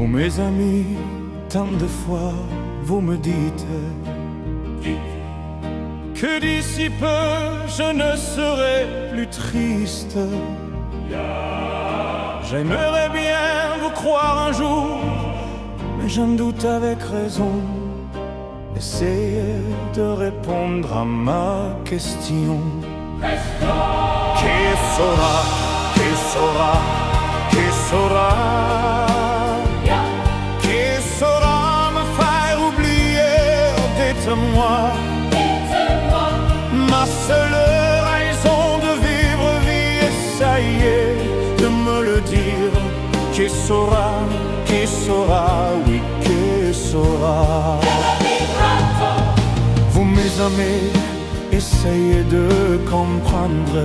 Vous mes amis, tant de fois vous me dites que d'ici peu je ne serai plus triste. J'aimerais bien vous croire un jour, mais j'en doute avec raison. Essayez de répondre à ma question. Qui saura, qui saura, qui saura, qui saura me faire oublier? Dites-moi, ma seule raison de vivre, vie, essayez de me le dire. Qui saura, oui, qui saura? Vous mes amis, essayez de comprendre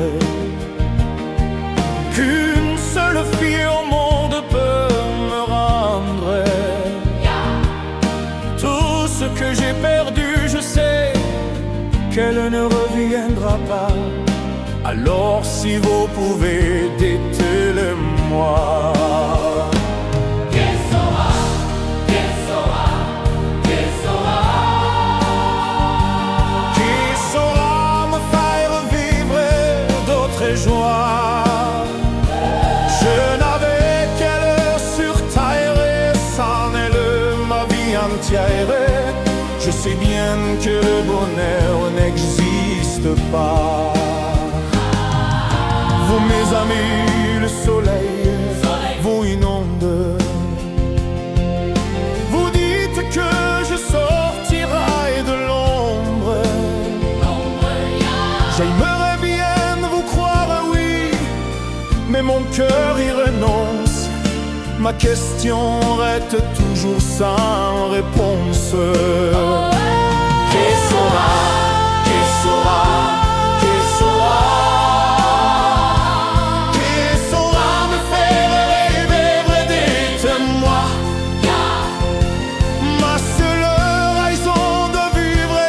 qu'une seule fille au monde peut me rendre tout ce que j'ai perdu. Je sais qu'elle ne reviendra pas. Alors si vous pouvez, dites-le-moi. Je n'avais qu'elle sur terre et c'en est ma vie entière. Je sais bien que le bonheur n'existe pas. Vous mes amis, le soleil vous inonde. Vous dites que je sortirai de l'ombre. J'aimerais bien vous croire, oui, mais mon cœur y renonce. Ma question reste toujours sans réponse. Qui saura, qui saura, qui saura, qui saura me faire rêver? Dites-moi, ma seule raison de vivre,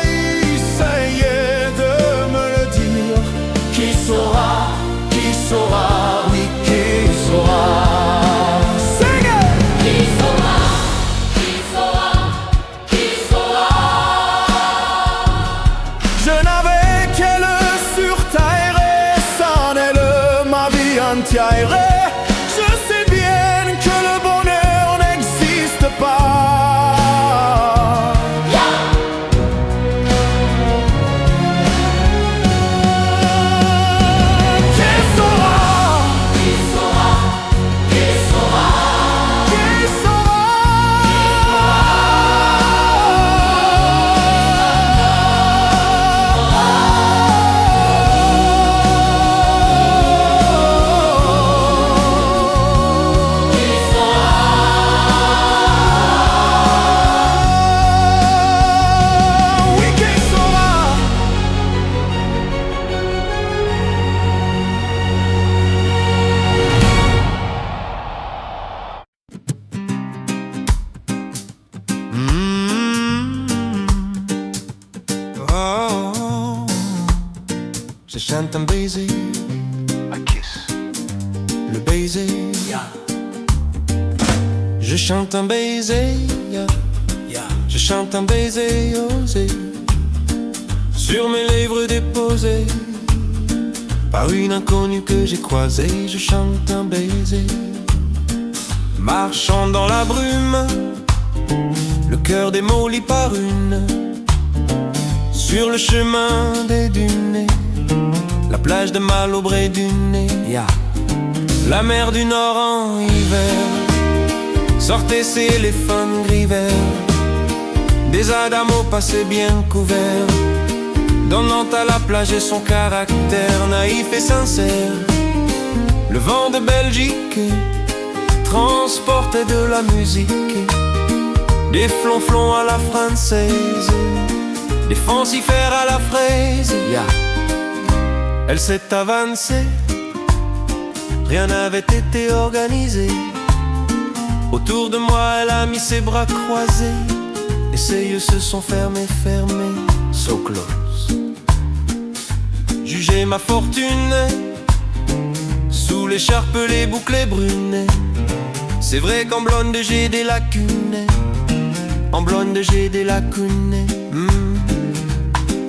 essayez de me le dire. Qui saura, qui saura, oui, qui saura? Je sais bien que le bonheur n'existe pas. Qui saura, qui saura, qui saura, qui saura? Je chante un baiser, a kiss, le baiser, je chante un baiser, je chante un baiser osé, sur mes lèvres déposées, par une inconnue que j'ai croisée. Je chante un baiser, marchant dans la brume, le cœur démoli par une, sur le chemin des dunes, la plage de Malobré du nez, la mer du Nord en hiver. Sortez ces éléphants gris verts, des adamos passés bien couverts, donnant à la plage et son caractère naïf et sincère. Le vent de Belgique transportait de la musique, des flonflons à la française, des fancifères à la fraise. Elle s'est avancée, rien n'avait été organisé. Autour de moi, elle a mis ses bras croisés et ses yeux se sont fermés, so close. Jugez ma fortune, sous l'écharpe les boucles brunes, C'est vrai qu'en blonde j'ai des lacunes, en blonde j'ai des lacunes.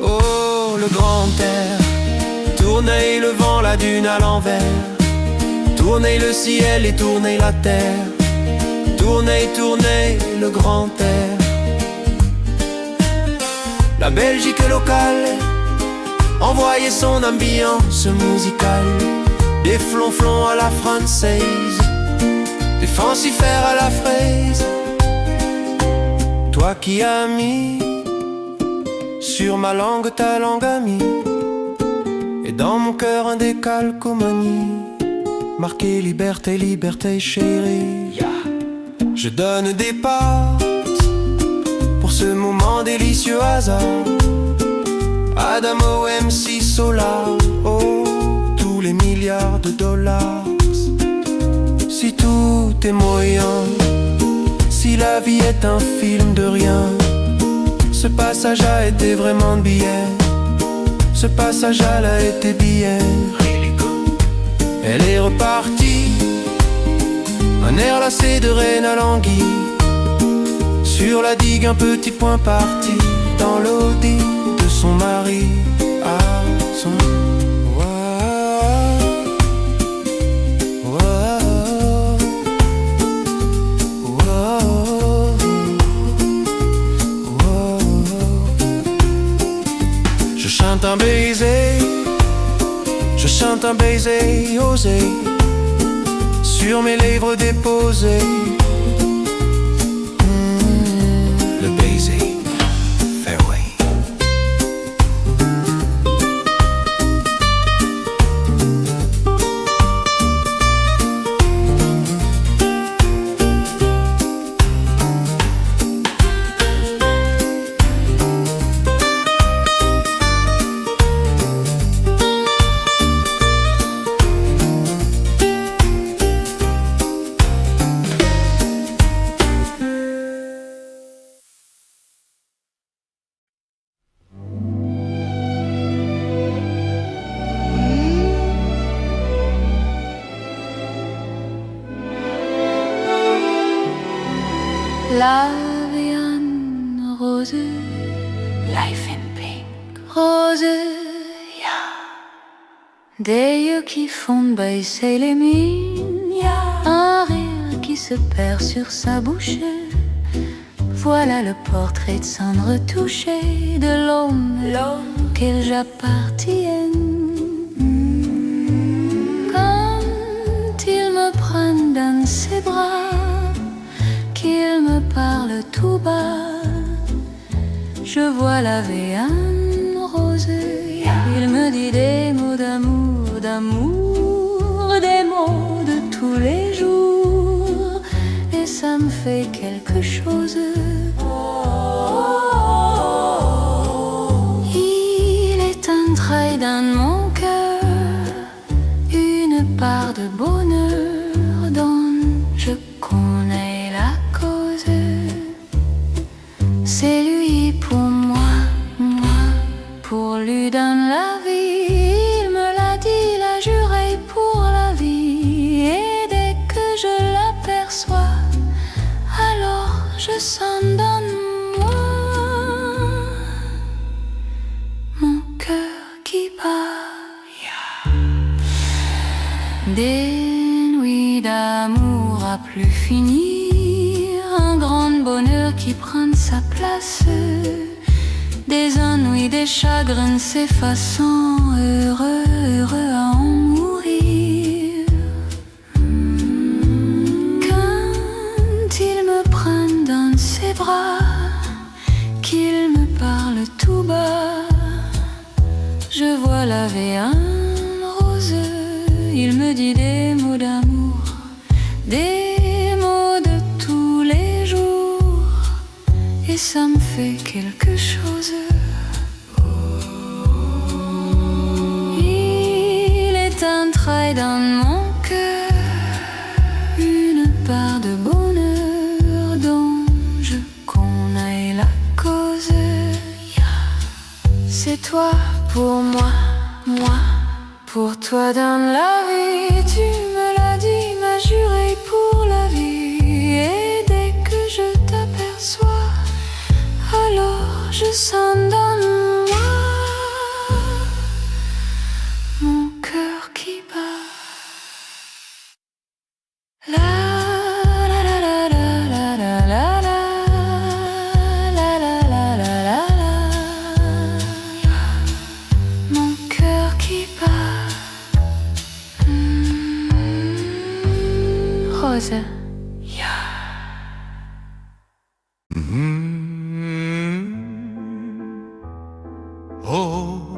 Oh, le grand air, tournez le vent, la dune à l'envers, tournez le ciel et tournez la terre, tournez, tournez le grand air. La Belgique locale, envoyez son ambiance musicale, des flonflons à la française, des fancifères à la fraise. Toi qui as mis sur ma langue ta langue amie, et dans mon cœur un décalcomanie, marqué liberté, liberté chérie. Je donne des parts pour ce moment délicieux hasard. Adamo, MC, Solar, oh, tous les milliards de dollars. Si tout est moyen, si la vie est un film de rien, ce passage a été vraiment billet, ce passage a été billet. Elle est repartie, un air lassé de reine à l'anguille, sur la digue un petit point parti, dans l'audi de son mari à son... Je chante un baiser, je chante un baiser osé, sur mes lèvres déposées. Le baiser, fareway. La vie en rose, life in pink. Rose, yeah. Des yeux qui font baisser les mines, yeah. Un rire qui se perd sur sa bouche. Voilà le portrait de cendre touché de l'homme qu'elle j'appartienne. Quand il me prend dans ses bras, qu'il me parle tout bas, je vois la vie en rose. Il me dit des mots d'amour, d'amour, des mots de tous les jours, et ça me fait quelque chose. Il est entré dans mon cœur une part de bonheur dont je connais la cause. C'est lui pour moi, moi pour lui dans la vie. Il me l'a dit, l'a juré pour la vie. Et dès que je l'aperçois, alors je sens dans moi mon cœur qui bat. Des nuits d'amour à plus finir, un grand bonheur qui prend sa place, des ennuis, des chagrins s'effaçant, heureux, heureux à en mourir. Quand il me prend dans ses bras, qu'il me parle tout bas, je vois la vie en rose. Il me dit des mots d'amour, des mots de tous les jours, et ça me fait quelque chose. Il est entré dans mon cœur une part de bonheur dont je connais la cause. C'est toi pour moi, moi pour toi dans la vie. Tu me l'as dit, m'as juré pour la vie. je sens dans moi mon cœur qui bat. La la la la la la la la la la la la la la. Mon cœur qui bat. Rose. Oh,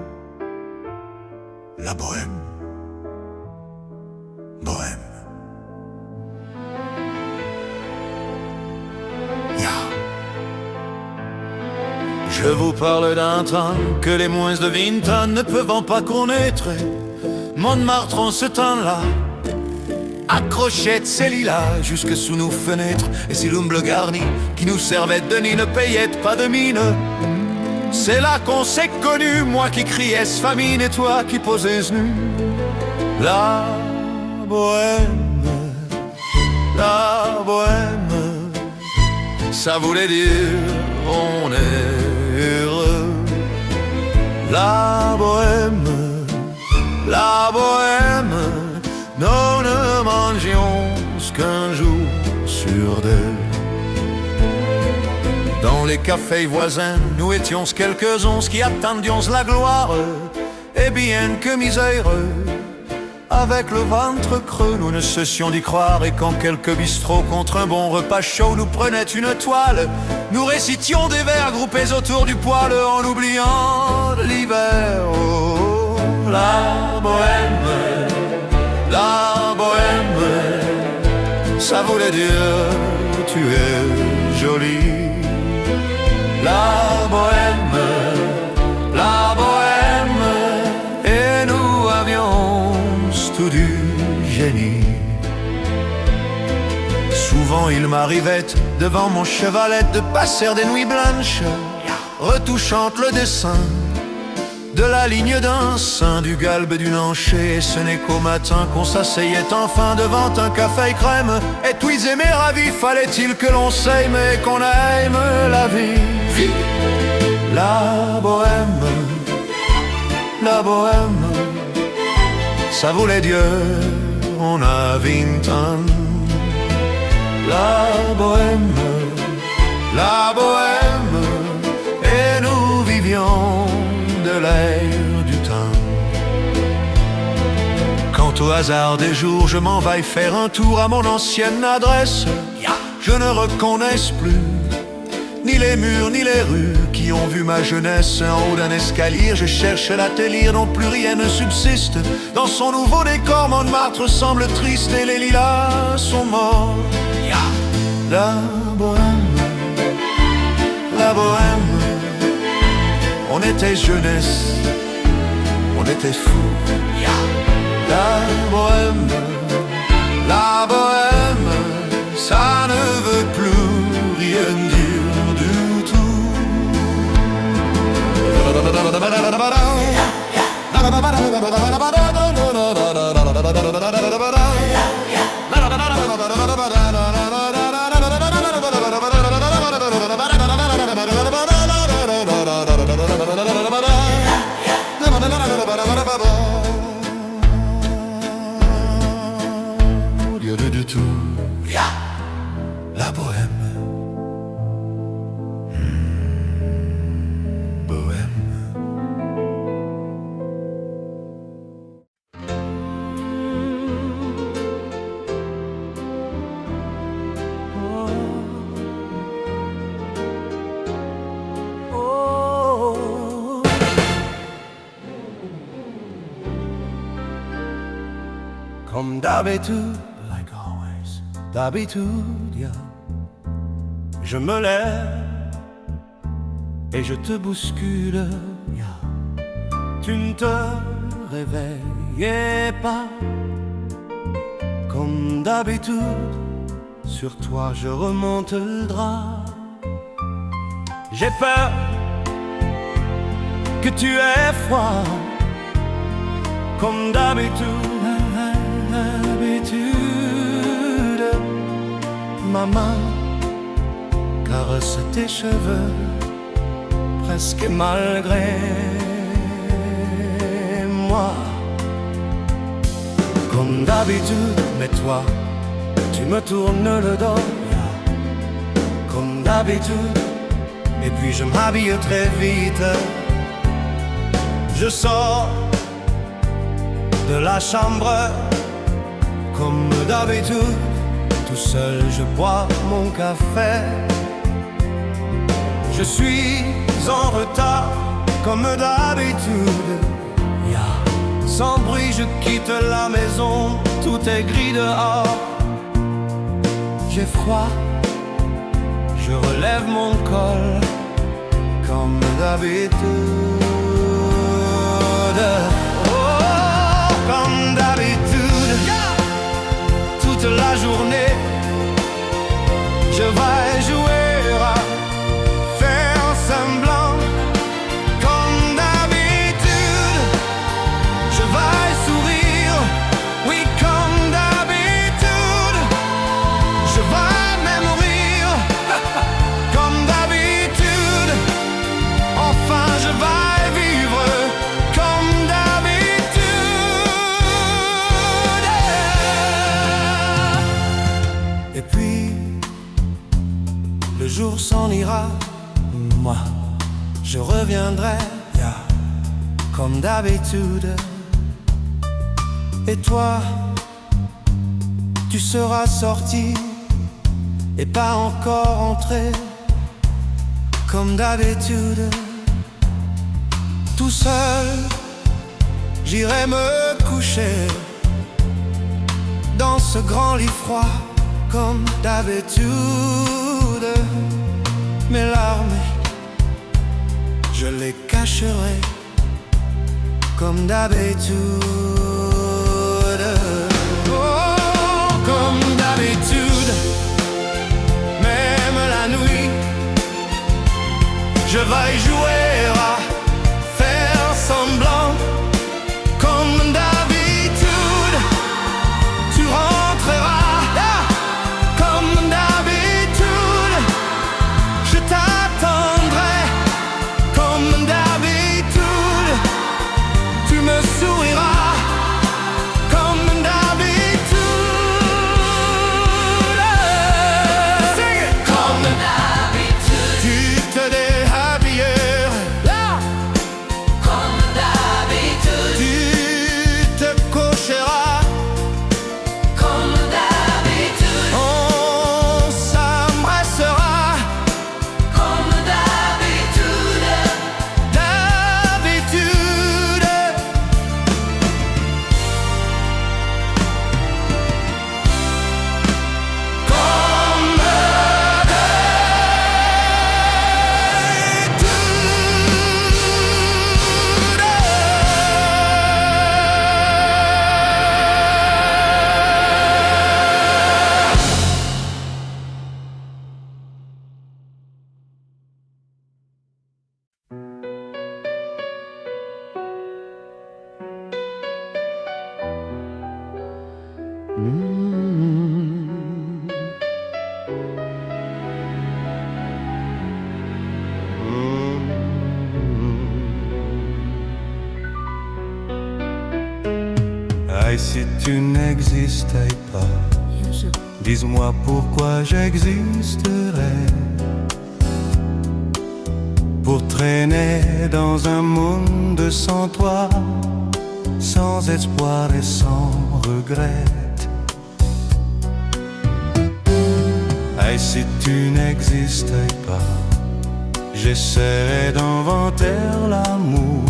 la bohème, bohème. Je vous parle d'un temps que les moins de 20 ans ne peuvent pas connaître. Montmartre en ce temps-là accrochait de ses lilas jusque sous nos fenêtres, et si l'humble garni qui nous servait de nid ne payait pas de mine. C'est là qu'on s'est connus, moi qui criais famine et toi qui posais nu. La bohème, la bohème, ça voulait dire on est heureux. La bohème, la bohème, nous ne mangions qu'un jour sur deux. Dans les cafés voisins, nous étions quelques-uns qui attendions la gloire. Et bien que miséreux, avec le ventre creux, nous ne cessions d'y croire. Et quand quelques bistrots contre un bon repas chaud nous prenaient une toile, nous récitions des vers groupés autour du poêle en oubliant l'hiver. Oh, la bohème, la bohème, ça voulait dire tu es jolie. La bohème, la bohème, et nous avions tout du génie. Souvent il m'arrivait devant mon chevalet de passer des nuits blanches, retouchant le dessin de la ligne d'un sein, du galbe d'une hanchée. Et ce n'est qu'au matin qu'on s'asseyait enfin devant un café crème. Et tous aimés ravis, fallait-il que l'on s'aime et qu'on aime la vie. La bohème, la bohème, ça voulait dire on a 20 ans. La bohème, la bohème, et nous vivions de l'air du temps. Quant au hasard des jours, je m'en vais faire un tour à mon ancienne adresse. Je ne reconnais plus ni les murs ni les rues qui ont vu ma jeunesse. En haut d'un escalier, je cherche l'atelier dont plus rien ne subsiste. Dans son nouveau décor, Montmartre semble triste et les lilas sont morts. La bohème, la bohème, on était jeunesse, on était fous. La bohème, la bohème, ça ne veut plus rien dire du tout. Du tout. La bohème, bohème. Comme d'habitude, d'habitude, je me lève et je te bouscule. Tu ne te réveillais pas. Comme d'habitude, sur toi je remonte le drap. J'ai peur que tu aies froid. Comme d'habitude, ma main caresse tes cheveux presque malgré moi. Comme d'habitude, mais toi, tu me tournes le dos. Comme d'habitude, et puis je m'habille très vite. Je sors de la chambre. Comme d'habitude, tout seul je bois mon café. Je suis en retard comme d'habitude. Sans bruit je quitte la maison, tout est gris dehors. J'ai froid, je relève mon col comme d'habitude. Oh, comme d'habitude, toute la journée, je vais jouer à faire semblant. Comme d'habitude, je vais sourire. Oui, comme d'habitude, je vais même rire. Comme d'habitude, enfin je vais vivre. Comme d'habitude. Et puis le jour s'en ira, moi je reviendrai, comme d'habitude. Et toi, tu seras sorti et pas encore entré, comme d'habitude. Tout seul, j'irai me coucher dans ce grand lit froid, comme d'habitude. Mes larmes, je les cacherai, comme d'habitude. Oh, comme d'habitude, même la nuit, je vais jouer à faire semblant. Comme d'habitude, tu rentreras. Comme d'habitude, je t'attendrai. Comme d'habitude, tu me souriras. Comme d'habitude, comme d'habitude, tu te déshabilleras. Comme d'habitude, tu te coucheras. Comme d'habitude, on s'embrassera. Comme d'habitude, d'habitude. Comme Et si tu n'existais pas, dis-moi pourquoi j'existerais. Pour traîner dans un monde sans toi, sans espoir et sans regret. Et si tu n'existais pas, j'essaierais d'inventer l'amour.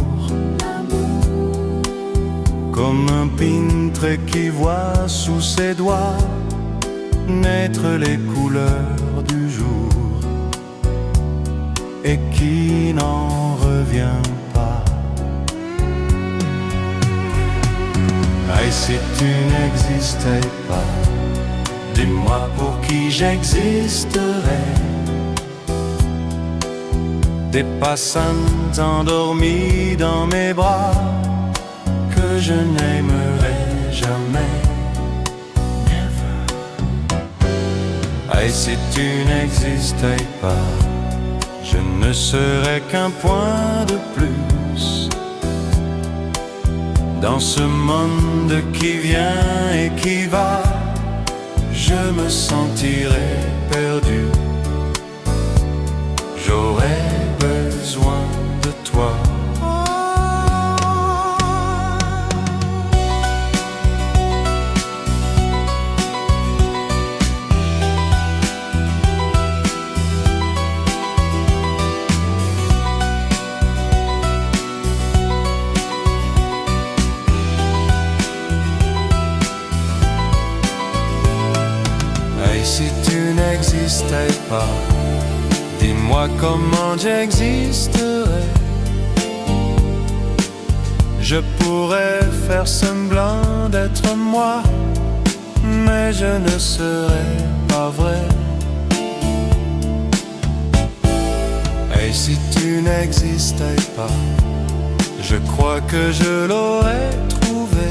Comme un peintre qui voit sous ses doigts naître les couleurs du jour et qui n'en revient pas. Et si tu n'existais pas, dis-moi pour qui j'existerais. Des passants endormis dans mes bras que je n'aimerai jamais. Never. Et si tu n'existais pas, je ne serai qu'un point de plus dans ce monde qui vient et qui va. Je me sentirai perdu, j'aurai besoin de toi. Et si tu n'existais pas, dis-moi comment j'existerais. Je pourrais faire semblant d'être moi, mais je ne serais pas vrai. Et si tu n'existais pas, je crois que je l'aurais trouvé.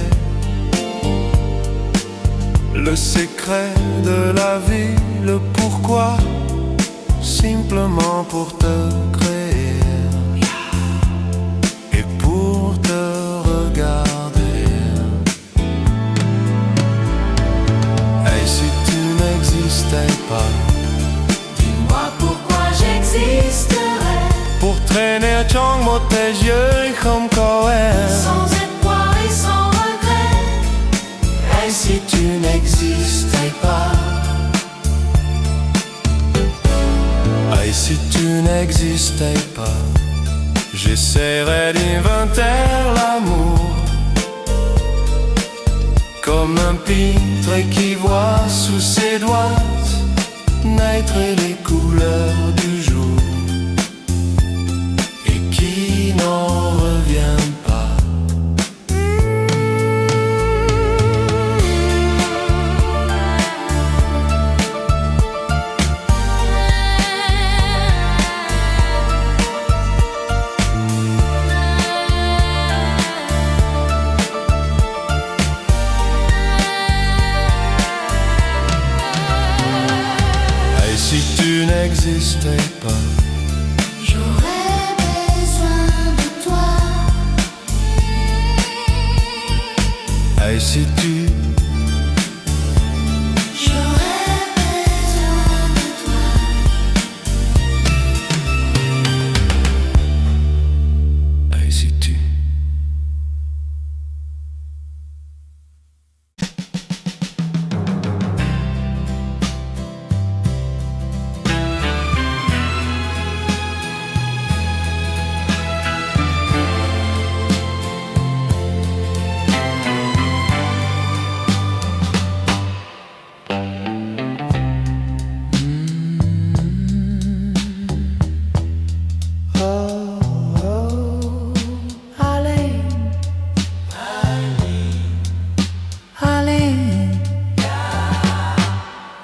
Le secret de la vie, le pourquoi, simplement pour te créer et pour te regarder. Et si tu n'existais pas, dis-moi pourquoi j'existerais. Pour traîner trong một thế giới không có em, sans espoir et sans regret. Et si tu n'existais pas, et si tu n'existais pas, j'essaierais d'inventer l'amour comme un peintre qui voit sous ses doigts naître les couleurs du jour et qui n'en revient pas. Et si tu n'existais pas, J'aurais besoin de toi. et si tu J'aurais besoin de toi. et si tu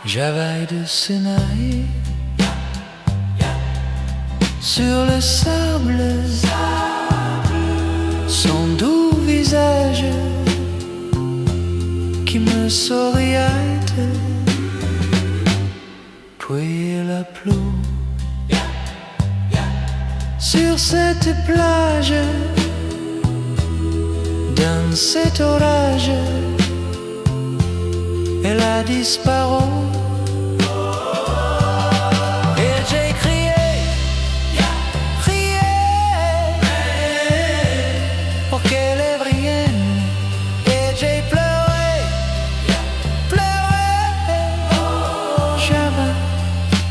J'avais de Sinaï sur le sable, son doux visage qui me souriait, puis la pluie sur cette plage, dans cet orage, elle a disparu. Et j'ai crié, crié, pour qu'elle revienne. Et j'ai pleuré, pleuré, j'avais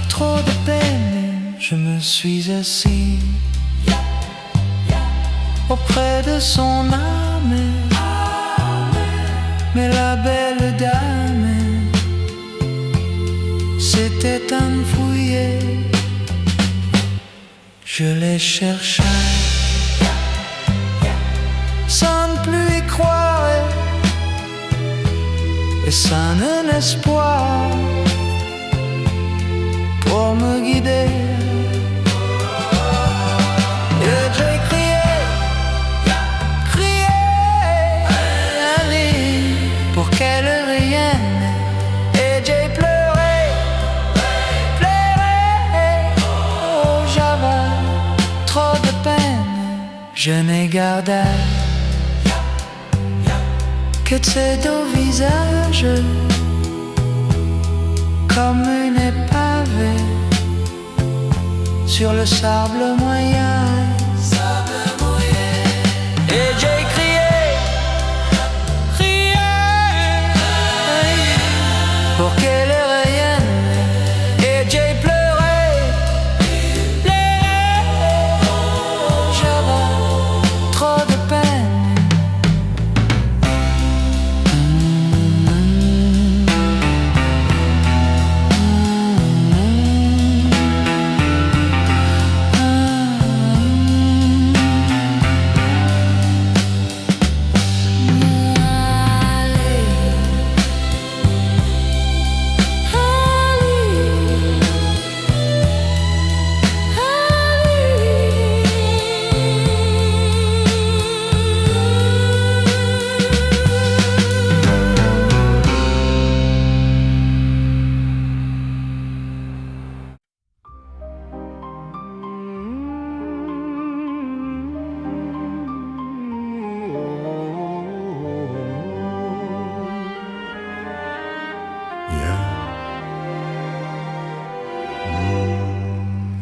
trop de peine. Je me suis assis auprès de son âme, mais la belle dame s'était enfouie. Je les cherchais sans plus y croire et sans un espoir pour me guider. Et j'ai crié, crié, allez, pour qu'elle revienne. Et j'ai pleuré, pleuré, oh j'avais Je n'ai gardé que tes deux visages, comme une épave sur le sable moyen. Et j'ai crié, crié, Pour qu'elle revienne. et j'ai pleuré, pleuré. J'avais trop de peine.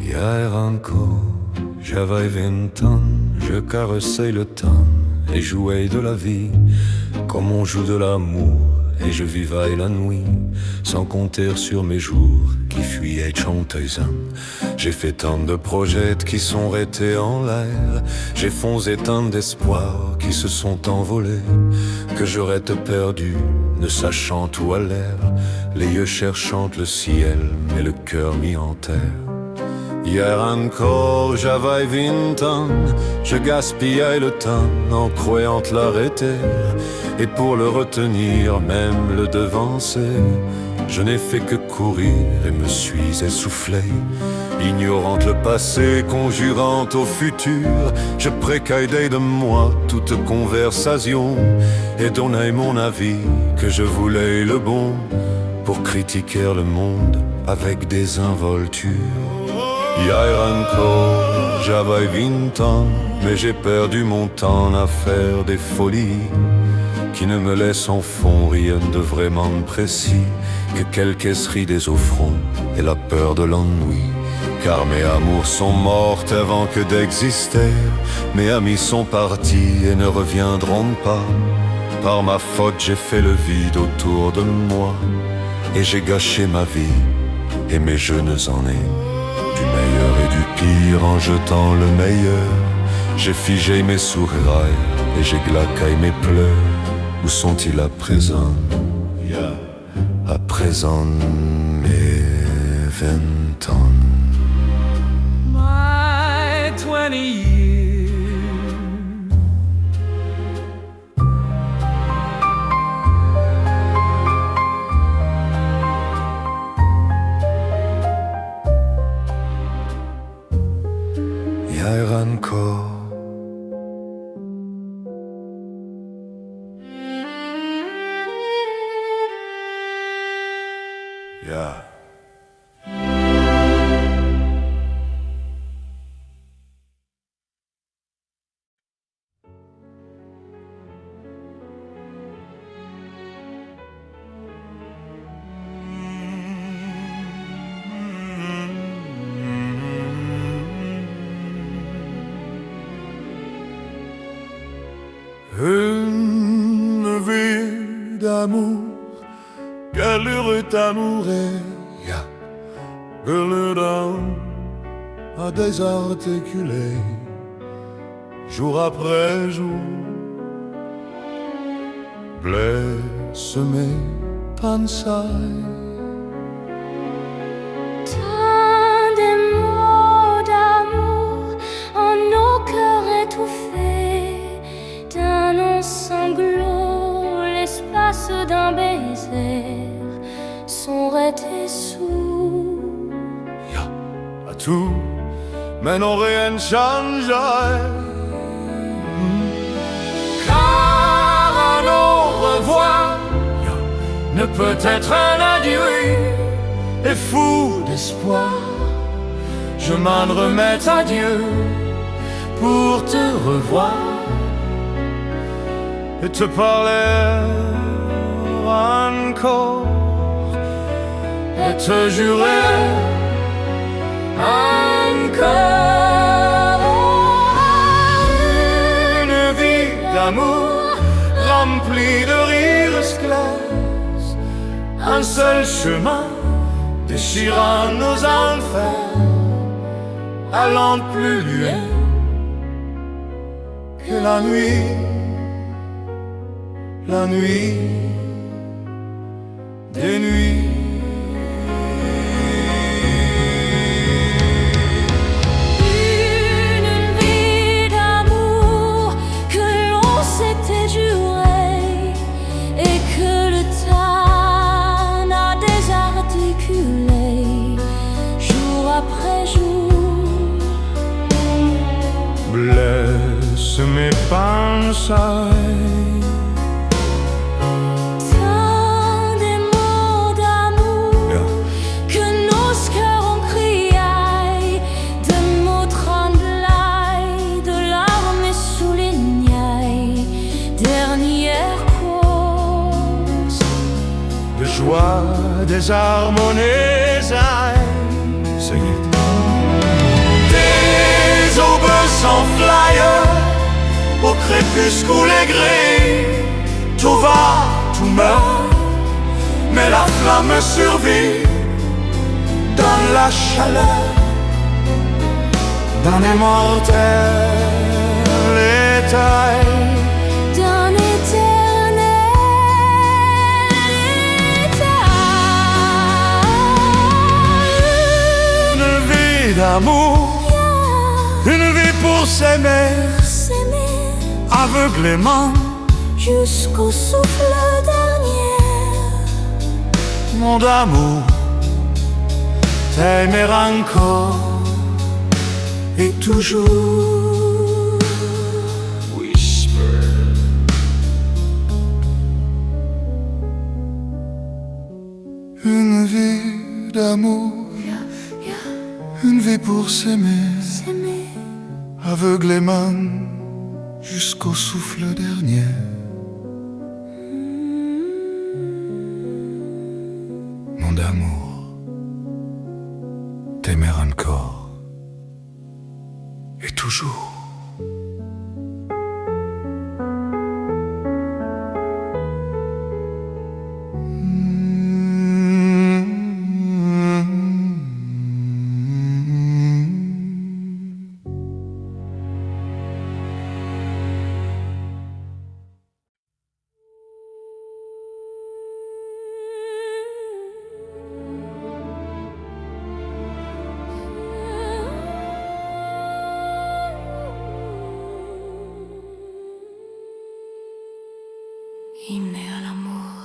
Hier encore, j'avais 20 ans, je caressais le temps et jouais de la vie comme on joue de l'amour, et je vivais la nuit sans compter sur mes jours qui fuyaient chanteusant. J'ai fait tant de projets qui sont restés en l'air, j'ai foncé tant d'espoirs qui se sont envolés, que j'aurais te perdu ne sachant où à l'air, les yeux cherchant le ciel mais le cœur mis en terre. Hier encore, j'avais 20 ans, je gaspillais le temps en croyant l'arrêter, et pour le retenir, même le devancer, je n'ai fait que courir et me suis essoufflé. Ignorant le passé, conjurant au futur, je précaillais de moi toute conversation et donnais mon avis que je voulais le bon pour critiquer le monde avec des involtures. Hier encore, j'avais 20 ans, mais j'ai perdu mon temps à faire des folies qui ne me laissent en fond rien de vraiment précis que quelques esseries des offrandes et la peur de l'ennui. Car mes amours sont mortes avant que d'exister, mes amis sont partis et ne reviendront pas. Par ma faute j'ai fait le vide autour de moi, et j'ai gâché ma vie et mes jeunes années. Du meilleur et du pire en jetant le meilleur, j'ai figé mes sourires et j'ai glaqué mes pleurs. Où sont-ils à présent? À présent mes 20 ans. My 20 years. Hier encore. Yeah. Une vie d'amour, quel heureux amour est, que le temps a désarticulé, jour après jour, blesse mes pensées. Tant de mots d'amour en nos cœurs étouffés, d'un long sanglot, l'espace d'un baiser sont restés sourds. À tout, mais non rien ne change. Car un au revoir ne peut être un adieu. Et fou d'espoir, je m'en remets à Dieu. pour te revoir et te parler encore et te jurer encore une vie d'amour remplie de rires clairs, un seul chemin déchirant nos enfers, allant plus loin que la nuit des nuits. Une vie d'amour que l'on s'était juré et que le temps n'a désarticulé jour après jour. Blesse mes pensées, joie des harmonies, des aubes sans flyer, au crépuscule gris, tout va, tout meurt, mais la flamme survit dans la chaleur d'un immortel état. D'amour, une vie pour s'aimer, aveuglément jusqu'au souffle dernier. Mon amour, t'aimer encore et toujours. Whisper. Une vie d'amour, une vie pour s'aimer, aveuglément jusqu'au souffle dernier. Mon amour, t'aimer encore et toujours. Hymne à l'amour.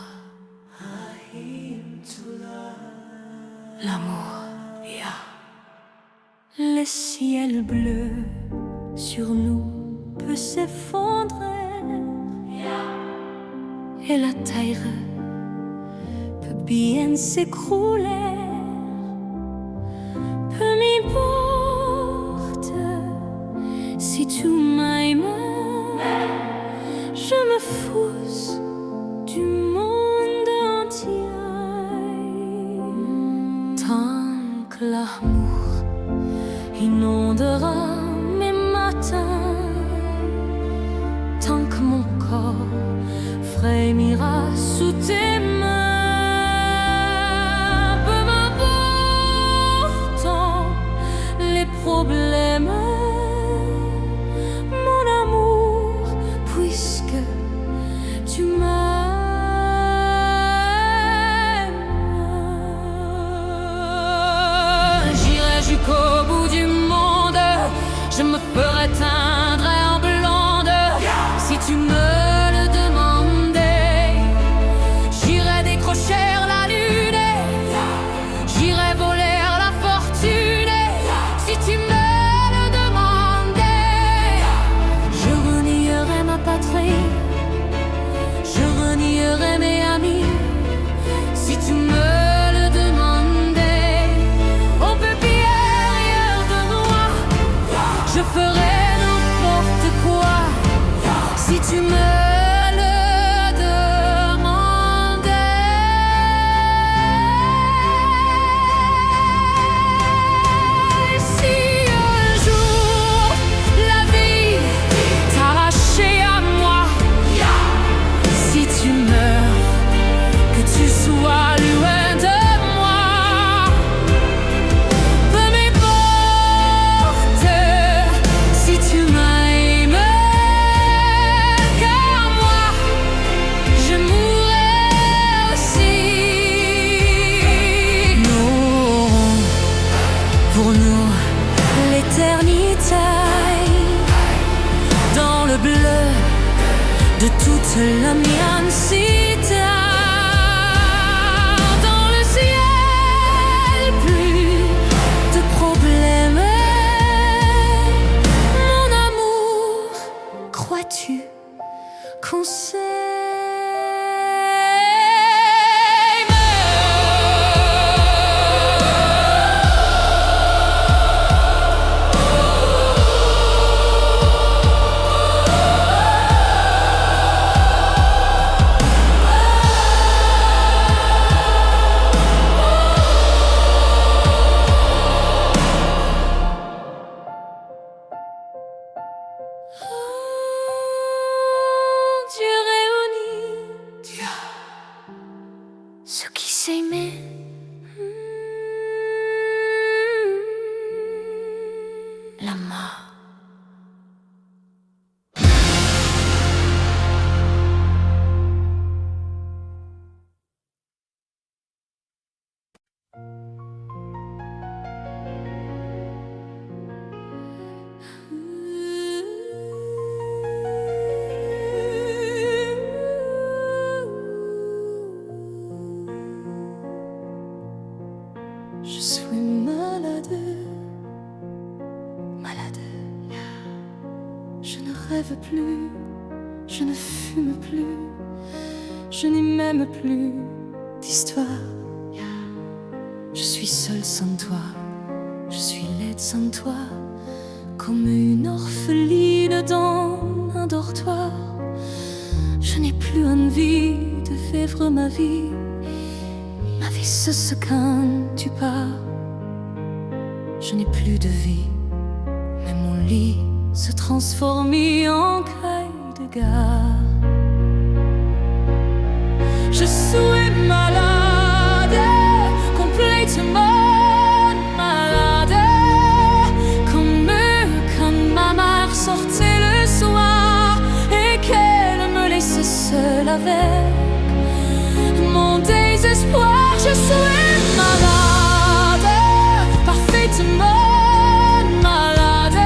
L'amour, yeah. Le ciel bleu sur nous peut s'effondrer, et la terre peut bien s'écrouler. Peu m'importe si tu m'aimes, je me fous du monde entier. Tant que l'amour inondera mes matins, tant que mon corps frémira sous tes mains, peu m'importe les problèmes, mon amour, puisque tu m'aimes. J'irai jusqu'au bout du monde, je me ferai teindre en blonde, si tu me le demandais. pour nous l'éternité, dans le bleu de toute l'immensité, dans le ciel, plus de problèmes. Mon amour, crois-tu qu'on s'aime? Dieu réunit ceux qui s'aimaient. La mort. Je suis malade, malade. Je ne rêve plus, je ne fume plus, je n'ai même plus d'histoire. Je suis seule sans toi, je suis laide sans toi, comme une orpheline dans un dortoir. Je n'ai plus envie de vivre ma vie. Ma vie cesse quand tu pars. Je n'ai plus de vie, mais mon lit se transforme en caille de gare. Je suis malade, complètement malade, comme quand ma mère sortait le soir et qu'elle me laissait seule avec mon désespoir. Je suis malade, parfaitement malade.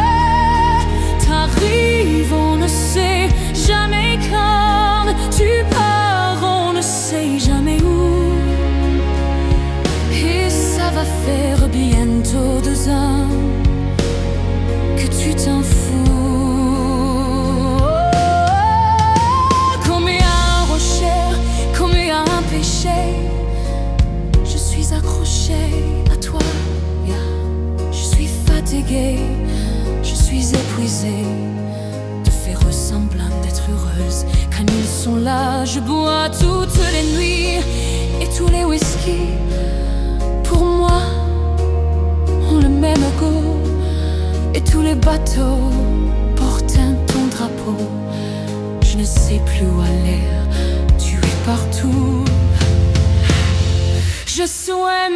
T'arrives, on ne sait jamais quand. Tu pars, on ne sait jamais où. Et ça va faire bientôt 2 ans que tu t'en fous. Comme il y a un rocher, comme il y a un péché, je suis accrochée à toi. Je suis fatiguée, je suis épuisée de faire semblant d'être heureuse. Quand ils sont là, je bois toutes les nuits et tous les whisky. Pour moi, ont le même goût et tous les bateaux portent ton drapeau. Je ne sais plus où aller, tu es partout. Je suis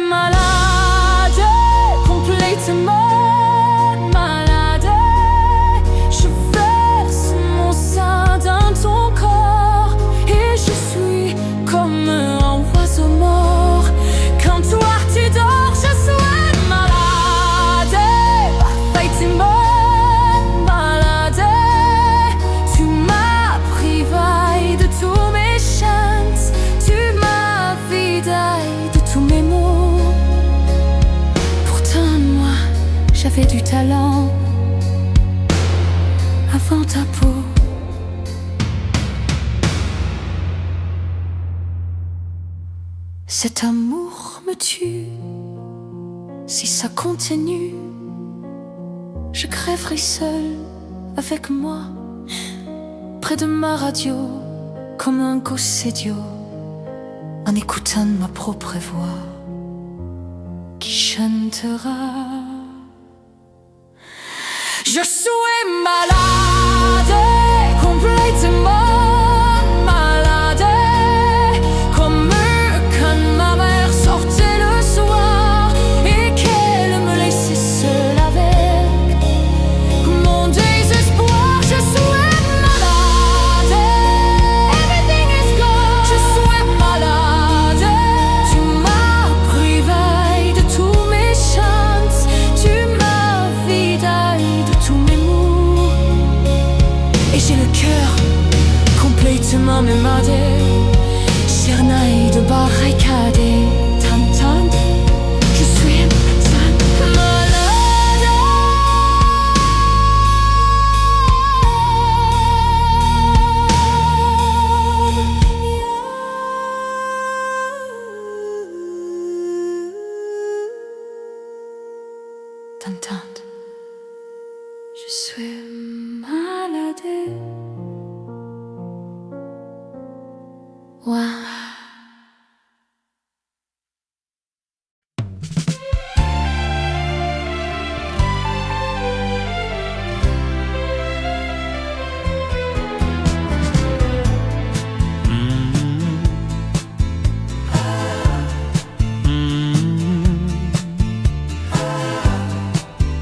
malade, complètement malade. Je verse mon sein dans ton corps et je suis comme un oiseau mort. Quand toi tu dors, je suis malade, parfaitement malade. Tu m'as privé de tous mes chances, tu m'as vidé de tous mes mots. Pourtant moi, j'avais du talent avant ta peau. Cet amour me tue. Si ça continue, je crèverai seule avec moi, près de ma radio, comme un gosse idiot, en écoutant ma propre voix qui chantera. Je suis malade, complètement malade, comme quand ma mère sortait le soir et qu'elle me laissait seule avec mon désespoir. Je suis malade, everything is gone. Je suis malade, tu m'as privé de tous mes chances, tu Tante, je suis malade. Ouais.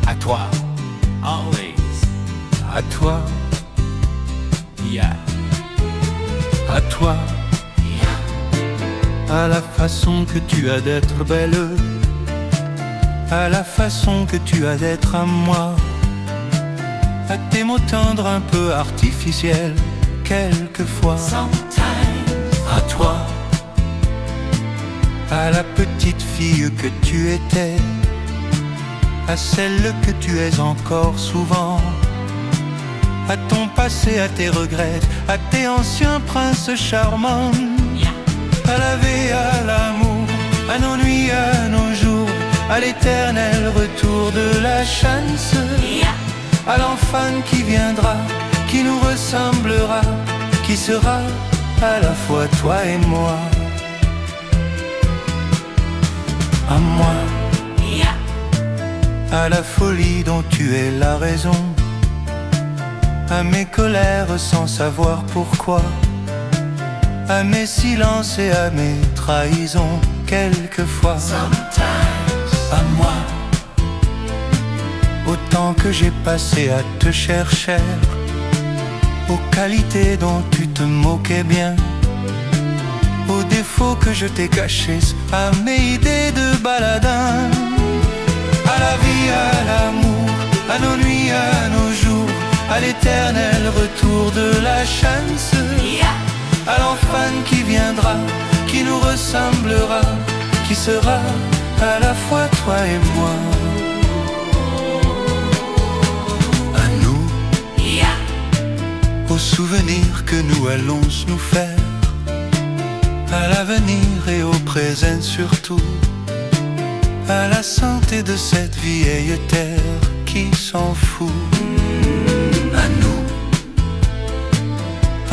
À toi, always. À toi, Yeah. à toi, à la façon que tu as d'être belle, à la façon que tu as d'être à moi, à tes mots tendres un peu artificiels, quelquefois. À toi, à la petite fille que tu étais, à celle que tu es encore souvent, à ton passé, à tes regrets, à tes anciens princes charmants, à la vie, à l'amour, à nos nuits, à nos jours, à l'éternel retour de la chance, à l'enfant qui viendra, qui nous ressemblera, qui sera à la fois toi et moi. À moi, à la folie dont tu es la raison, à mes colères sans savoir pourquoi, à mes silences et à mes trahisons quelquefois. À moi, au temps que j'ai passé à te chercher, aux qualités dont tu te moquais bien, aux défauts que je t'ai cachés, à mes idées de baladin, à la vie, à l'amour, à nos nuits, à nos jours, à l'éternel retour de la chance, à l'enfant qui viendra, qui nous ressemblera, qui sera à la fois toi et moi. À nous, aux souvenirs que nous allons nous faire, à l'avenir et au présent surtout, à la santé de cette vieille terre qui s'en fout. À nous,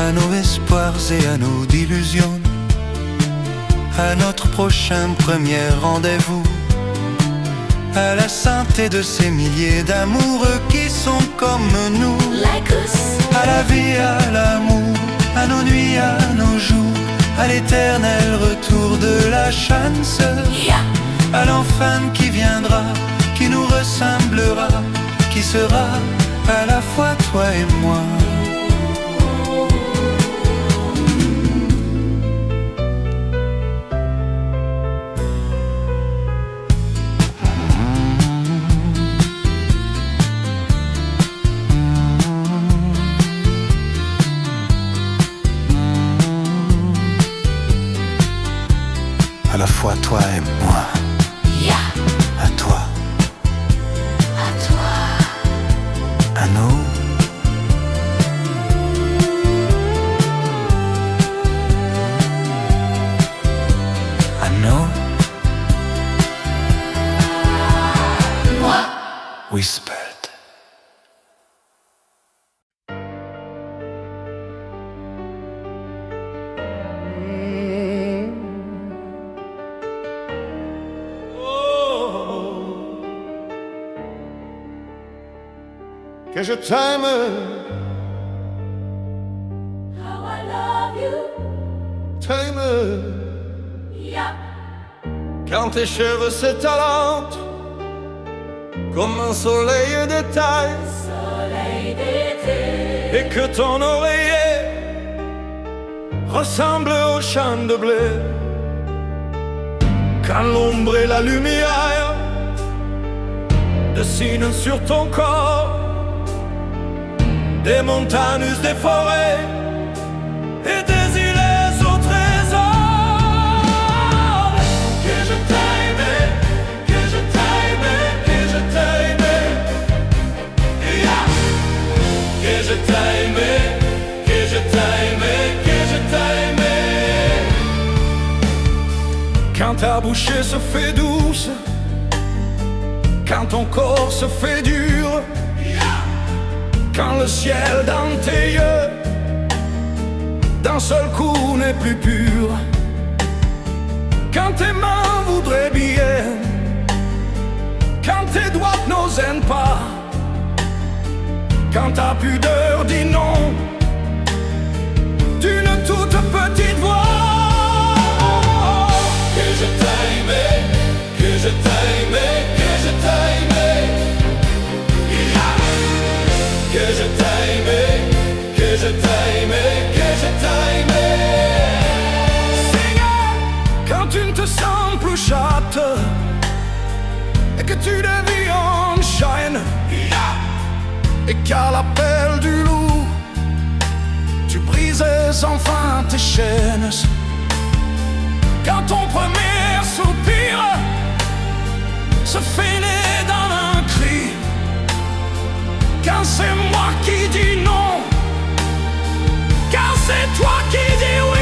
à nos espoirs et à nos illusions, à notre prochain premier rendez-vous, à la santé de ces milliers d'amoureux qui sont comme nous, à la vie, à l'amour, à nos nuits, à nos jours, à l'éternel retour de la chance, à l'enfant qui viendra, qui nous ressemblera, qui sera à la fois toi et moi. À la fois toi et moi. À toi, à nous, à nous, whispered. Que je t'aime, t'aime, Quand tes cheveux s'étalentent comme un soleil d'été, et que ton oreiller ressemble au champ de blé, quand l'ombre et la lumière dessinent sur ton corps des montagnes, des forêts et des îles au trésor. Que je t'aime, que je t'aime, que je t'aime, yeah. Que je t'aime, que je t'aime, que je t'aime. Quand ta bouche se fait douce quand ton corps se fait dur, quand le ciel dans tes yeux d'un seul coup n'est plus pur, quand tes mains voudraient bien, quand tes doigts n'osent pas, quand ta pudeur dit non d'une toute petite voix. Que je t'aime, que je t'aime, que je t'aime, que je t'aime, que je t'aime, que je t'aime. Seigneur, quand tu ne te sens plus chatte et que tu deviens en chaîne, et qu'à l'appel du loup tu brisais enfin tes chaînes, quand ton premier soupir se finit dans un cri, quand c'est moi qui dis non, quand c'est toi qui dis oui.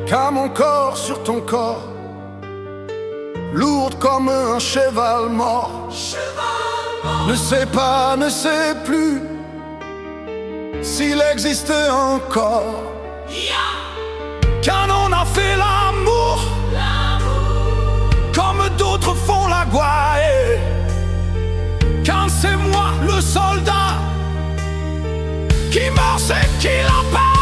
Car mon corps sur ton corps, lourde comme un cheval mort, ne sait pas, ne sait plus s'il existe encore. Quand on a fait l'amour, comme d'autres font la gouaille, quand c'est moi le soldat qui meurt, c'est qui la part.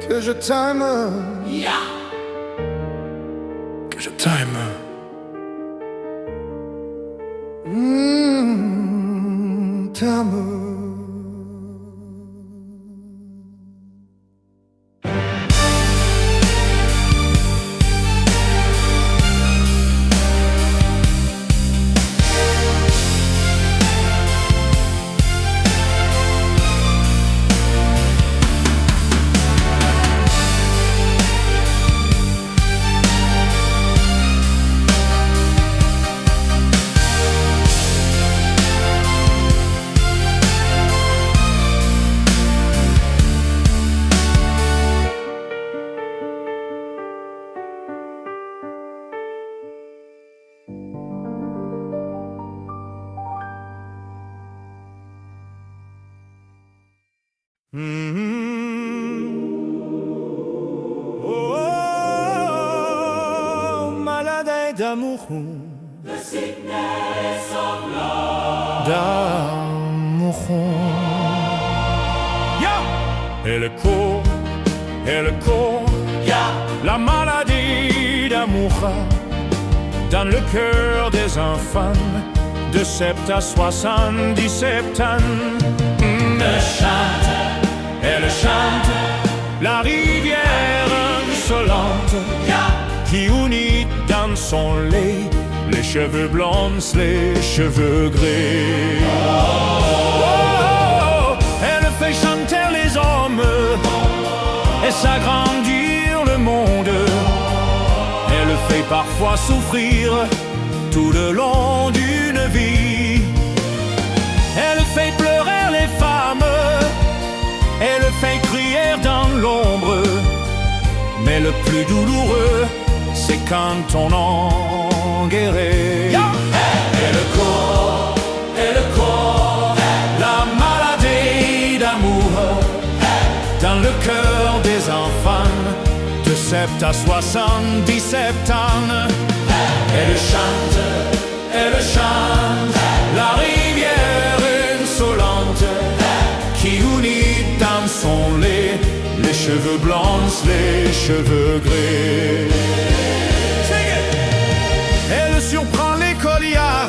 Que je t'aime, que je t'aime, t'aime. Oh, malade d'amour, The sickness of love. d'amour. Et le corps, la maladie d'amour dans le cœur des enfants de 7 à 77 ans. Elle chante la rivière insolente qui unit dans son lait les cheveux blonds, les cheveux gris. Oh, elle fait chanter les hommes et s'agrandir le monde. Elle fait parfois souffrir tout le long d'une vie. Elle fait pleurer les femmes, elle fait crier dans l'ombre. Mais le plus douloureux, c'est quand on en guérit. Et le corps, la maladie d'amour dans le cœur des enfants de 7 à 77 ans. Elle chante, la rivière insolente qui unit dans son lait les cheveux blancs, les cheveux gris. Elle surprend l'écolière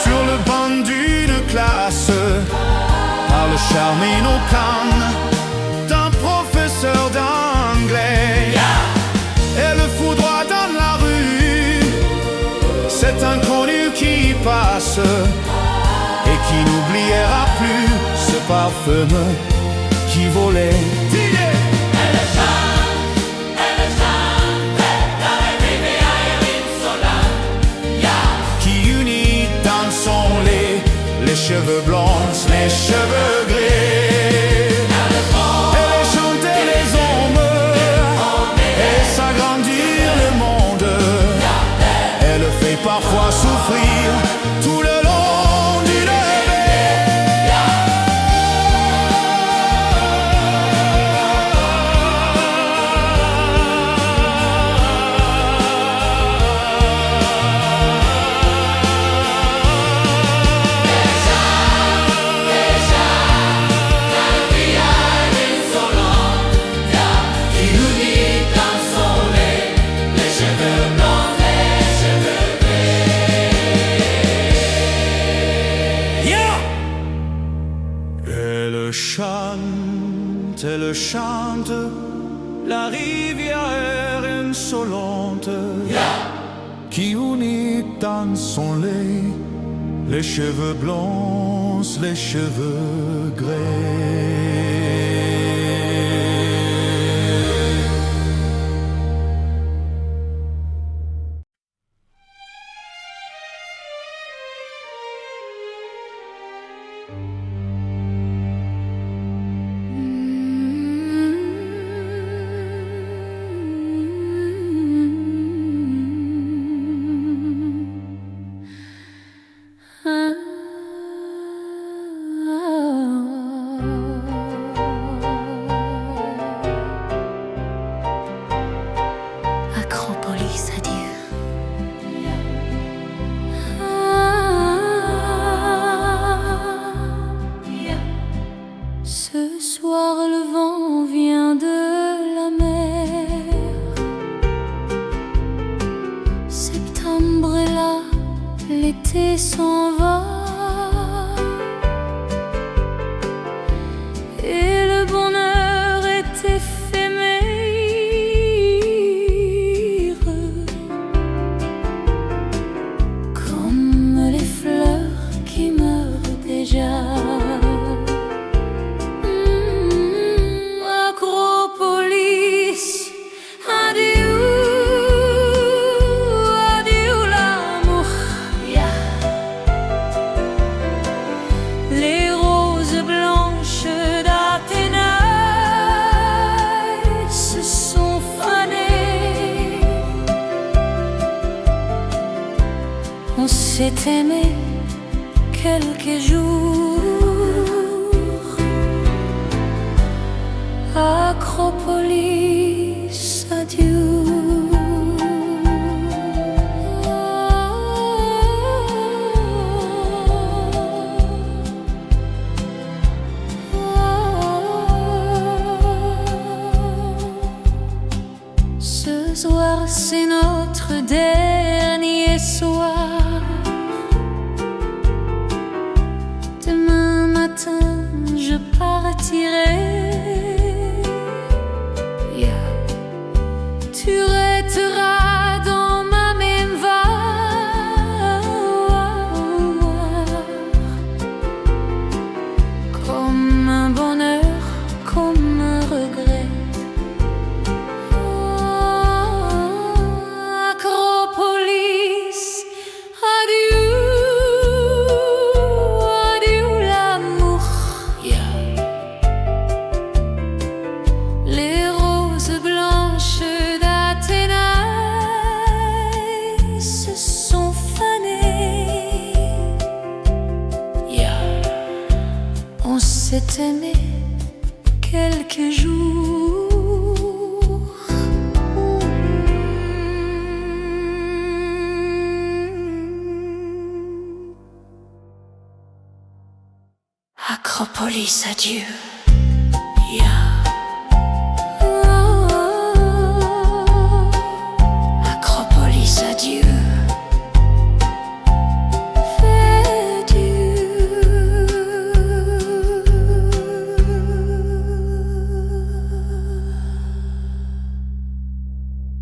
sur le banc d'une classe par le charme innocent d'un professeur d'anglais. Elle le foudroie dans la rue, cet inconnu qui passe et qui n'oubliera plus ce parfum qui volait. Les cheveux blancs, les cheveux gris. Elle chantait les ombres et s'agrandir le monde. Elle fait parfois souffrir tout le long du Elle chante, la rivière insolente qui unit dans son lait les cheveux blancs, les cheveux gris. Acropolis, adieu. Ce soir le vent vient de la mer. Septembre est là, l'été s'en va. Et le bonheur est éphémère, comme les fleurs qui meurent déjà. Acropolis, adieu, adieu l'amour. Les roses blanches d'Athénaï se sont fanées. On s'est aimé quelques jours. Acropolis, adieu. Ce soir, c'est notre dernier soir. Demain matin, je partirai. Tu resteras dans ma mémoire comme un bonheur, comme un regret. Acropolis, adieu, adieu l'amour. Les roses blanches d'Athénaï se sont fanées. On s'est aimé quelques jours. Acropolis, adieu. Yeah. Acropolis, adieu. Fais Dieu.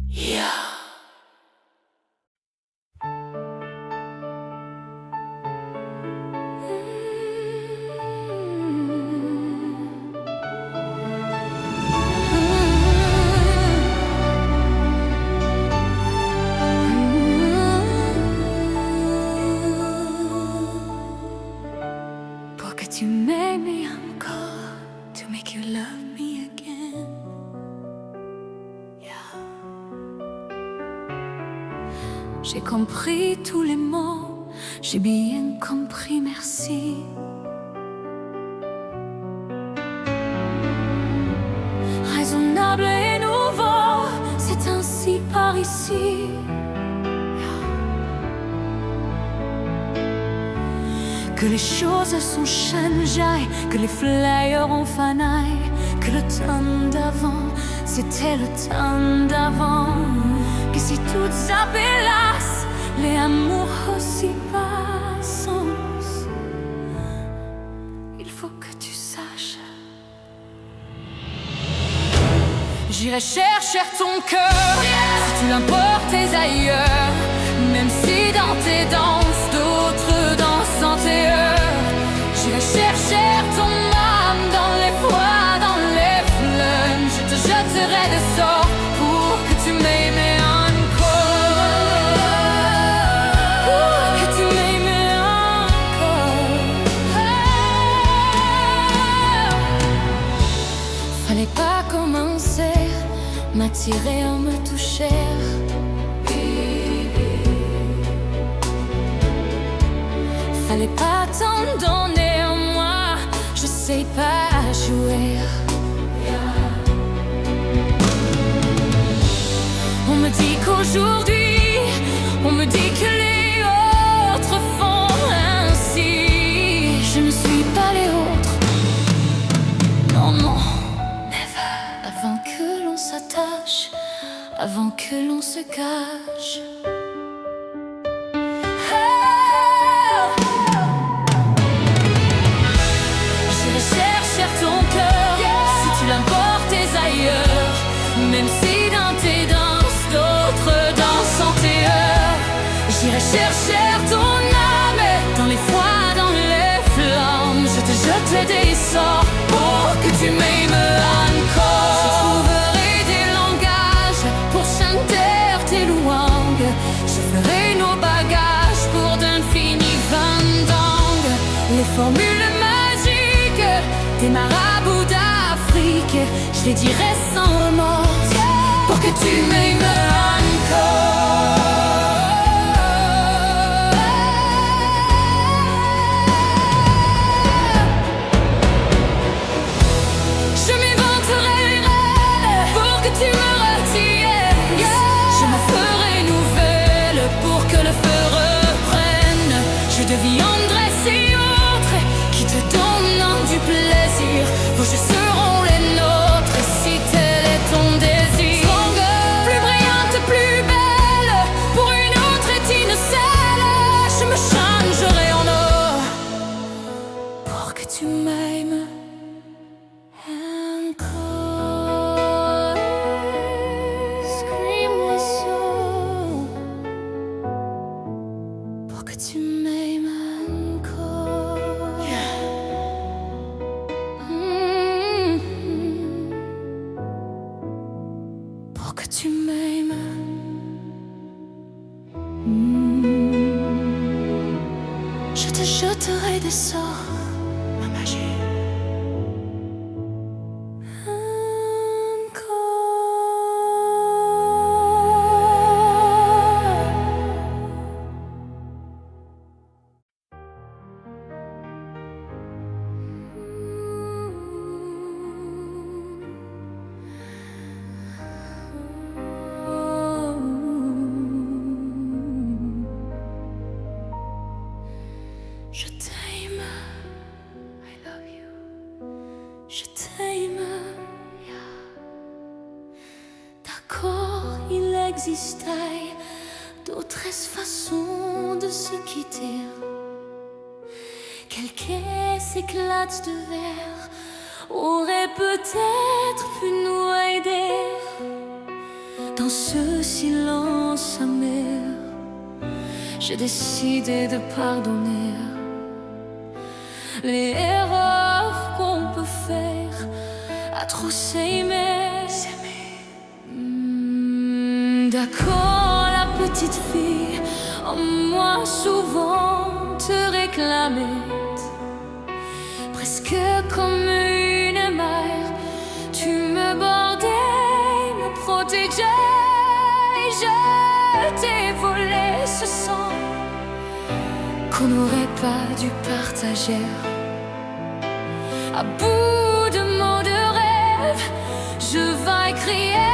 Yeah. Pour que tu m'aimes encore, to make you love me again. Yeah. J'ai compris tous les mots, j'ai bien compris, merci. Raisonnable et nouveau, c'est ainsi par ici. Que les choses sont changées, que les fleurs ont fané, que le temps d'avant, c'était le temps d'avant. Que si tout s'appelasse, les amours aussi passent. Il faut que tu saches. J'irai chercher ton cœur, si tu l'emportais ailleurs. Même si dans tes danses, d'autres dansent en tes heures. J'irai chercher ton âme dans les froids, dans les flammes. Je te jetterai des sorts pour que tu m'aimes encore. Pour que tu m'aimes encore. Fallait pas commencer, m'attirer en me toucher. Fallait pas t'en donner à moi, je sais pas jouer. On me dit qu'aujourd'hui, on me dit que les autres font ainsi. Je ne suis pas les autres. Non, non, never. Avant que l'on s'attache, avant que l'on se cache. Même si dans tes danses, d'autres dansent en tes heures. J'irai chercher ton âme dans les froids, dans les flammes. Je te jetterai des sorts pour que tu m'aimes encore. Je trouverai des langages pour chanter tes louanges. Je ferai nos bagages pour d'infinis vendanges. Les formules magiques des marabouts d'Afrique, je les dirai sans remords pour que tu m'aimes encore. Je m'inventerai pour que tu me retiennes. Je me ferai nouvelle pour que le feu reprenne. Je deviendrai si autre qui te donnant du plaisir. Vos jeux seront les nôtres si tel est ton désir. Plus brillante, plus belle, pour une autre étincelle. Je me changerai en or pour que tu m'aimes encore. Scream my soul pour que tu m'aimes encore. Pour que tu m'aimes. Je te jetterai des sorts, ma magie. Je t'aime, I love you. existait d'autres façons de se quitter. Quelques éclats de verre auraient peut-être pu nous aider dans ce silence amer. J'ai décidé de pardonner les erreurs qu'on peut faire à trop s'aimer. D'accord, la petite fille en moi souvent te réclamait, presque comme une mère. Tu me bordais, me protégeais, je t'ai volé ce sang qu'on n'aurait pas dû partager. À bout de mots de rêve, je vais crier.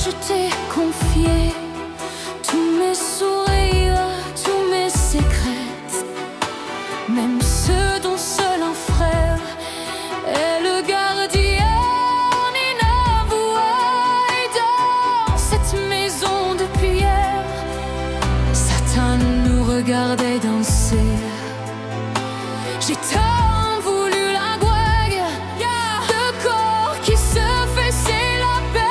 Je t'ai confié tous mes sourires, tous mes secrets, même ceux dont seul un frère est le gardien inavoué. Dans cette maison de pierre, Satan nous regardait danser. J'ai tant voulu la gouaille de corps qui se faisaient la paix.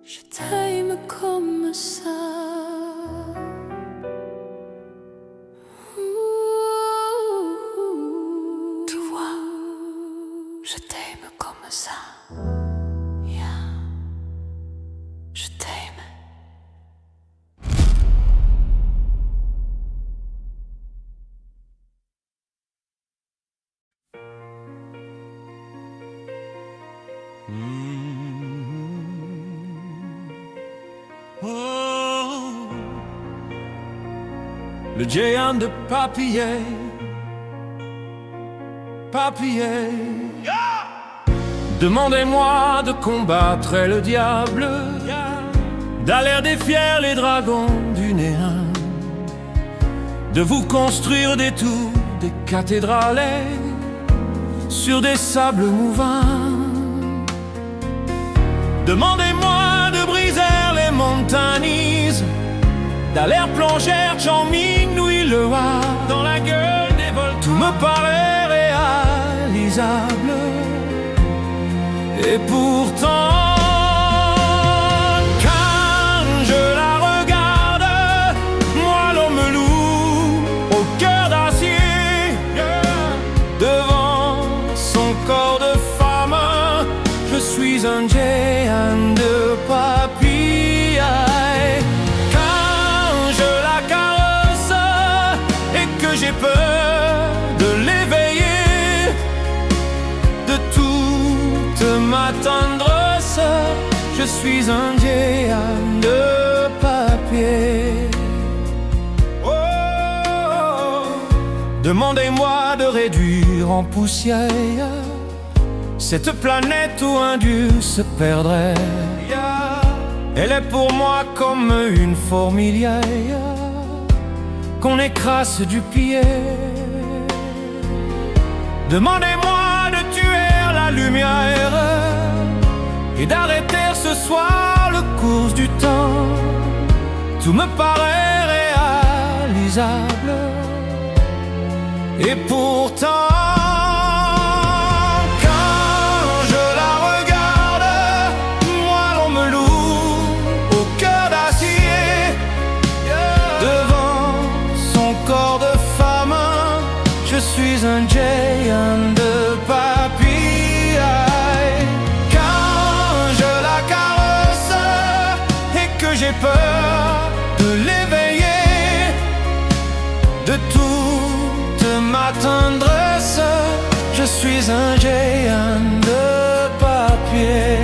Je t'aime comme ça. Tu vois, je t'aime comme ça. Yeah. Je t'aime. Oh, le géant de papier, papier. Demandez-moi de combattre le diable, d'aller défier les dragons du néant, de vous construire des tours, des cathédrales sur des sables mouvants. Demandez-moi de briser les montagnes, d'aller plonger Chongming, le dans la gueule des volcans. Tout me paraît réalisable, et pourtant quand je la regarde, moi tendresse, je suis un diamant de papier. Oh, demandez-moi de réduire en poussière cette planète où un dieu se perdrait. Elle est pour moi comme une fourmilière qu'on écrase du pied. Demandez-moi de tuer la lumière et d'arrêter ce soir le cours du temps. Tout me paraît réalisable et pourtant je suis un géant de papier. Quand je la caresse et que j'ai peur de l'éveiller de toute ma tendresse, je suis un géant de papier.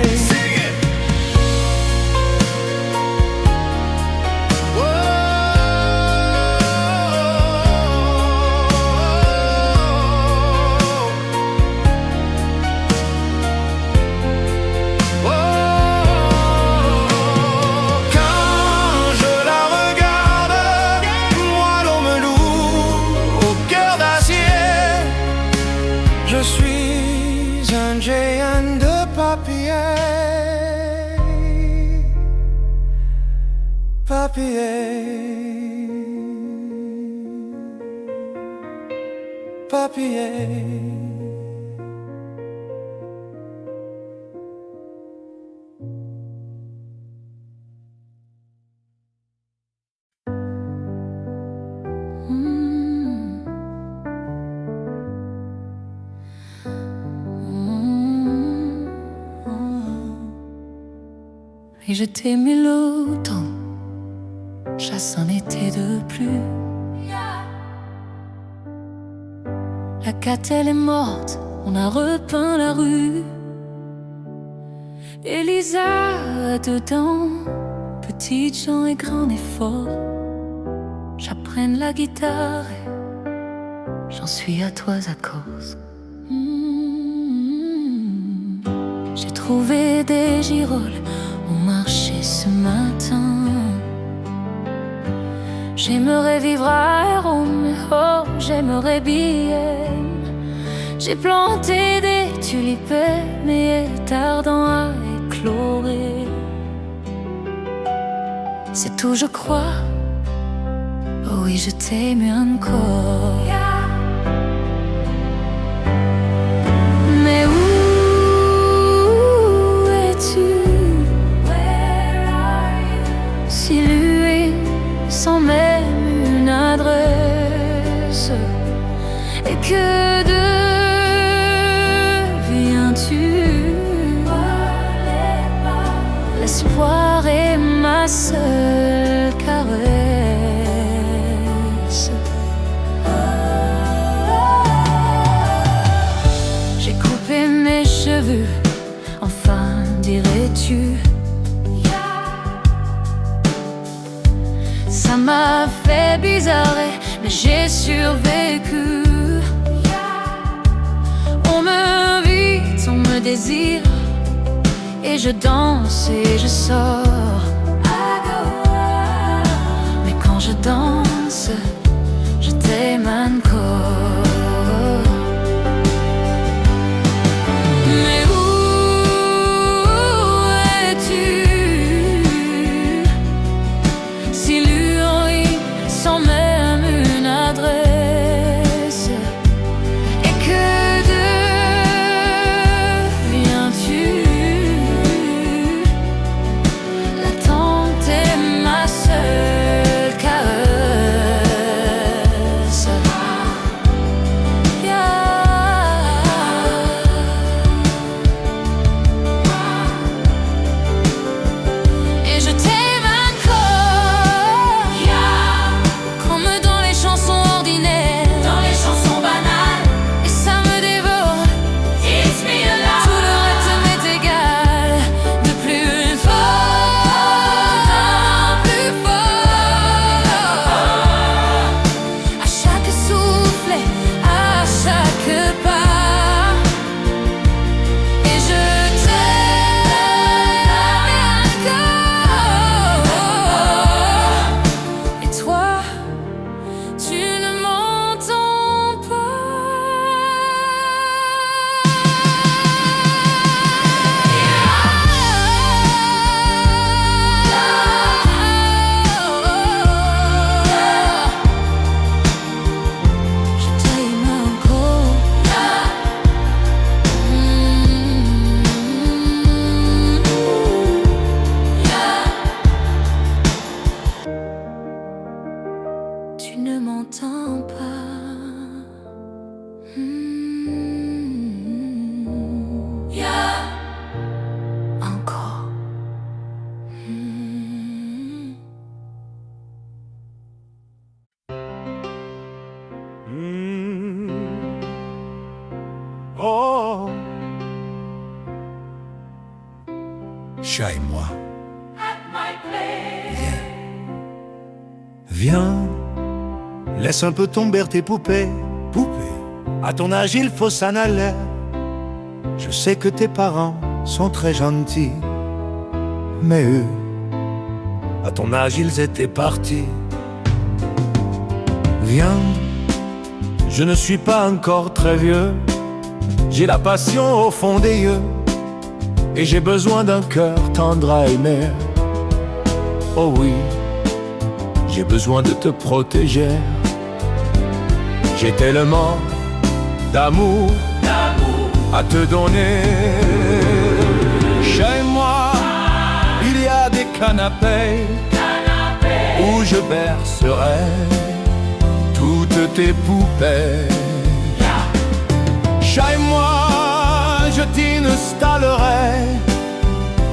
Je suis un géant de papier. Papier. Papier. Et je t'aimais l'automne, chasse un été de pluie. La catelle est morte, on a repeint la rue. Elisa, dedans, petite gens et grand effort. J'apprenne la guitare, j'en suis à trois accords. J'ai trouvé des girolles au marché ce matin. J'aimerais vivre à Rome, oh, j'aimerais bien. J'ai planté des tulipes, mais tardant à éclorer. C'est tout, je crois. Oh oui, je t'aime encore. Mais où es-tu? Si lui sans même une adresse, et que deviens-tu? L'espoir est ma seule caresse. J'ai coupé mes cheveux, enfin dirais-tu? Ça m'a fait bizarre, mais j'ai survécu. On me vit, on me désire, et je danse et je sors. Mais quand je danse, je t'aime encore. Mais où es-tu? Si lui sans même une adresse, et que deviens-tu? La n'entends pas. Encore. Oh, chat et moi. Viens, laisse un peu tomber tes poupées. Poupées, à ton âge il faut s'en aller. Je sais que tes parents sont très gentils, mais eux, à ton âge ils étaient partis. Viens, je ne suis pas encore très vieux. J'ai la passion au fond des yeux, et j'ai besoin d'un cœur tendre à aimer. Oh oui, j'ai besoin de te protéger. J'ai tellement d'amour à te donner. Chez moi, il y a des canapés où je bercerai toutes tes poupées. Chez moi, je t'installerai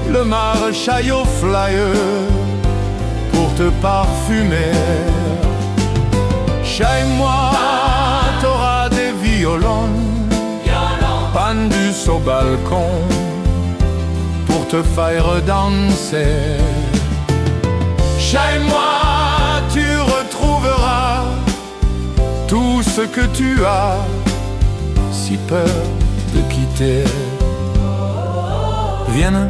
le maréchal flyeux pour te parfumer. Chez moi, t'auras des violons pendus au balcon pour te faire danser. Chez moi, tu retrouveras tout ce que tu as si peur de quitter. Viens,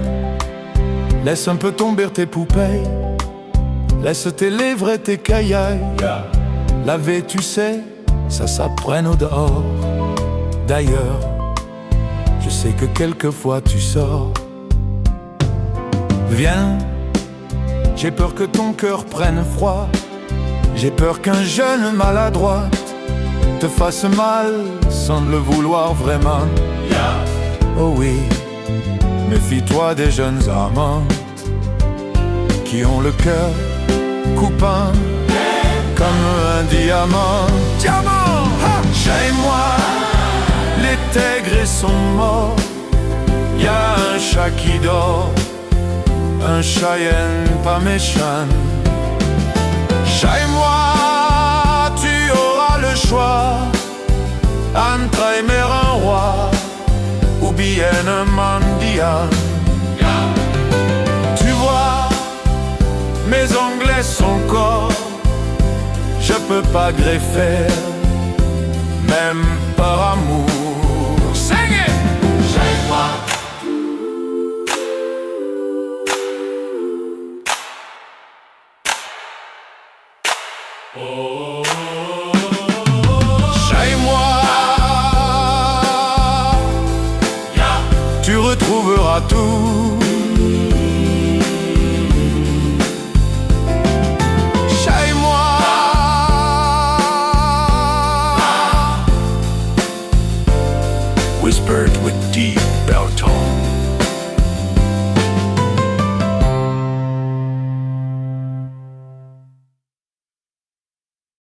laisse un peu tomber tes poupées. Laisse tes lèvres et tes cailles laver, tu sais, ça s'apprenne au dehors. D'ailleurs, je sais que quelquefois tu sors. Viens, j'ai peur que ton cœur prenne froid. J'ai peur qu'un jeune maladroit te fasse mal sans le vouloir vraiment. Oh oui, méfie-toi des jeunes amants qui ont le cœur coupant comme un diamant. Diamant, ha! Chez moi, les tigres sont morts. Y a un chat qui dort, un cheyenne pas méchant. Chez moi, tu auras le choix entre aimer un roi ou bien un mendiant. Tu vois, mes ongles sont corps, je peux pas greffer, même par amour. Sing it! Chez moi. Chez moi, tu retrouveras tout